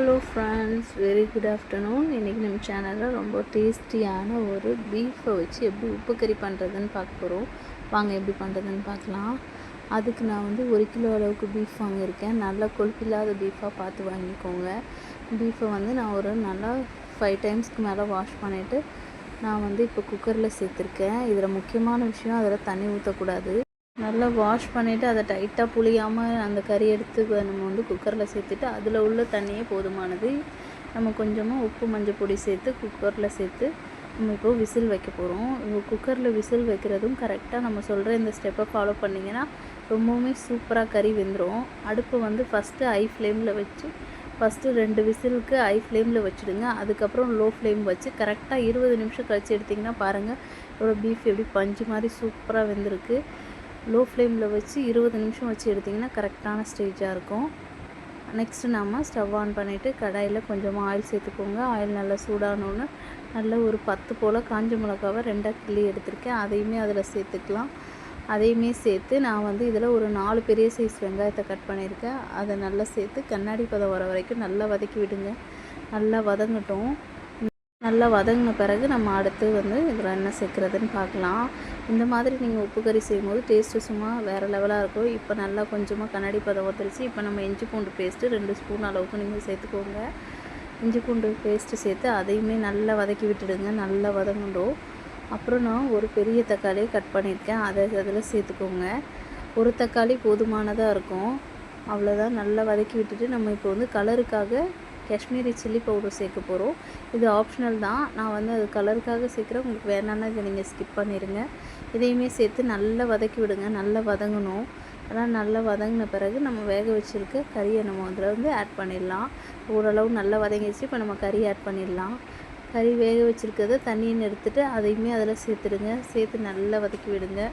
Hello friends, very good afternoon. இன்றைக்கி நம்ம சேனலில் ரொம்ப டேஸ்டியான ஒரு பீஃபை வச்சு எப்படி உப்பு கறி பண்ணுறதுன்னு பார்க்க போகிறோம். வாங்க எப்படி பண்ணுறதுன்னு பார்க்கலாம். அதுக்கு நான் வந்து 1 கிலோ அளவுக்கு பீஃப் வாங்கியிருக்கேன். நல்லா கொழுப்பில்லாத பீஃபாக பார்த்து வாங்கிக்கோங்க. பீஃபை வந்து நான் ஒரு நல்லா 5 டைம்ஸ்க்கு மேலே வாஷ் பண்ணிவிட்டு நான் வந்து இப்போ குக்கரில் சேர்த்துருக்கேன். இதில் முக்கியமான விஷயம், அதில் தண்ணி ஊற்றக்கூடாது. நல்லா வாஷ் பண்ணிவிட்டு அதை டைட்டாக புளியாமல் அந்த கறி எடுத்து நம்ம வந்து குக்கரில் சேர்த்துட்டு அதில் உள்ள தண்ணியே போதுமானது. நம்ம கொஞ்சமாக உப்பு மஞ்சள் பொடி சேர்த்து குக்கரில் சேர்த்து நம்ம இப்போது விசில் வைக்க போகிறோம். குக்கரில் விசில் வைக்கிறதும் கரெக்டாக நம்ம சொல்கிற இந்த ஸ்டெப்பை ஃபாலோ பண்ணிங்கன்னா ரொம்பவுமே சூப்பராக கறி வெந்துடும். அடுப்பு வந்து ஃபஸ்ட்டு ஹை ஃப்ளேமில் வச்சு ஃபஸ்ட்டு 2 விசிலுக்கு ஹை ஃப்ளேமில் வச்சுடுங்க. அதுக்கப்புறம் லோ ஃப்ளேம் வச்சு கரெக்டாக 20 நிமிஷம் கழிச்சு எடுத்திங்கன்னா பாருங்கள் இதோட பீஃப் எப்படி பஞ்சு மாதிரி சூப்பராக வெந்திருக்கு. லோ ஃப்ளேமில் வச்சு 20 நிமிஷம் வச்சு எடுத்திங்கன்னா கரெக்டான ஸ்டேஜாக இருக்கும். நெக்ஸ்ட்டு நம்ம ஸ்டவ் ஆன் பண்ணிவிட்டு கடாயில் கொஞ்சமாக ஆயில் சேர்த்துக்கோங்க. ஆயில் நல்லா சூடானோன்னு நல்ல ஒரு 10 போல் காஞ்ச மிளகாவை 2ஆக கிள்ளி எடுத்திருக்கேன். அதையுமே அதில் சேர்த்துக்கலாம். அதையுமே சேர்த்து நான் வந்து இதில் ஒரு 4 பெரிய சைஸ் வெங்காயத்தை கட் பண்ணியிருக்கேன். அதை நல்லா சேர்த்து கண்ணாடி பதம் வர வரைக்கும் நல்லா வதக்கி விடுங்க. நல்லா வதங்கட்டும். நல்லா வதங்கின பிறகு நம்ம அடுத்து வந்து இதில் என்ன சேர்க்குறதுன்னு பார்க்கலாம். இந்த மாதிரி நீங்கள் உப்பு கறி செய்யும்போது டேஸ்ட்டு சும்மா வேறு லெவலாக இருக்கும். இப்போ நல்லா கொஞ்சமாக கண்ணாடி பதம் வந்துருச்சு. இப்போ நம்ம இஞ்சி பூண்டு பேஸ்ட்டு 2 ஸ்பூன் அளவுக்கு நீங்கள் சேர்த்துக்கோங்க. இஞ்சி பூண்டு பேஸ்ட்டு சேர்த்து அதையுமே நல்லா வதக்கி விட்டுடுங்க. நல்லா வதங்கணும். அப்புறம் நான் ஒரு பெரிய தக்காளியை கட் பண்ணியிருக்கேன். அதை அதில் சேர்த்துக்கோங்க. ஒரு தக்காளி போதுமானதாக இருக்கும். அவ்வளோதான். நல்லா வதக்கி விட்டுட்டு நம்ம இப்போ வந்து கலருக்காக காஷ்மீரி சில்லி பவுடர் சேர்க்க போகிறோம். இது ஆப்ஷனல் தான். நான் வந்து அது கலருக்காக சேர்க்குறேன். உங்களுக்கு வேணான்னா இதை நீங்கள் ஸ்கிப் பண்ணிடுங்க. இதையுமே சேர்த்து நல்லா வதக்கி விடுங்க. நல்லா வதங்கணும். அதெல்லாம் நல்லா வதங்கின பிறகு நம்ம வேக வச்சுருக்க கறியை நம்ம அதில் வந்து ஆட் பண்ணிடலாம். ஓரளவு நல்லா வதங்கிடுச்சு. இப்போ நம்ம கறி ஆட் பண்ணிடலாம். கறி வேக வச்சுருக்கிறத தண்ணின்னு எடுத்துகிட்டு அதையுமே அதில் சேர்த்துடுங்க. சேர்த்து நல்லா வதக்கி விடுங்க.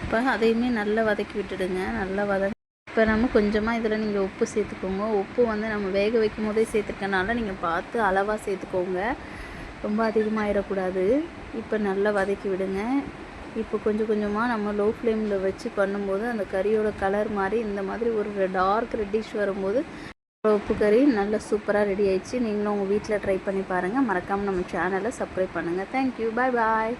இப்போ அதையுமே நல்லா வதக்கி விட்டுடுங்க. நல்லா இப்போ நம்ம கொஞ்சமாக இதில் நீங்கள் உப்பு சேர்த்துக்கோங்க. உப்பு வந்து நம்ம வேக வைக்கும் போதே சேர்த்துக்கனால நீங்கள் பார்த்து அளவாக சேர்த்துக்கோங்க. ரொம்ப அதிகமாகிடக்கூடாது. இப்போ நல்லா வதக்கி விடுங்க. இப்போ கொஞ்சம் கொஞ்சமாக நம்ம லோ ஃப்ளேமில் வச்சு பண்ணும்போது அந்த கறியோட கலர் மாதிரி இந்த மாதிரி ஒரு டார்க் ரெட்டிஷ் வரும்போது உப்பு கறி நல்லா சூப்பராக ரெடி ஆயிடுச்சு. நீங்களும் உங்கள் வீட்டில் ட்ரை பண்ணி பாருங்கள். மறக்காமல் நம்ம சேனலை சப்ஸ்கிரைப் பண்ணுங்கள். தேங்க்யூ. பாய் பாய்.